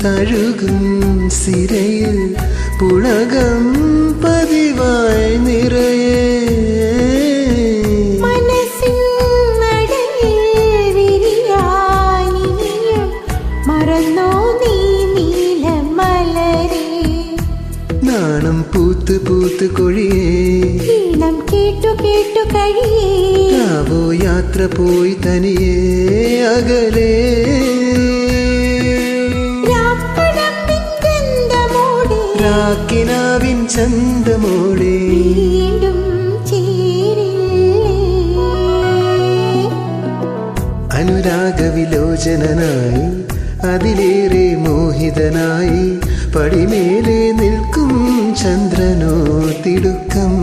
തഴുകും സിരയിൽ പുളകം പതിവായി നിറയെ നാണം പൂത്ത് പൂത്ത് കൊഴിയേ കേട്ടു കേട്ടു കഴിയേ ആവോ യാത്ര പോയി തനിയേ അകലേ രാക്കിനാവിൻ ചന്തമോടെ അനുരാഗവിലോചനായി അതിലേറെ മോഹിതനായി പടിമേലെ നിൽക്കും ചന്ദ്രനോ തിടുക്കം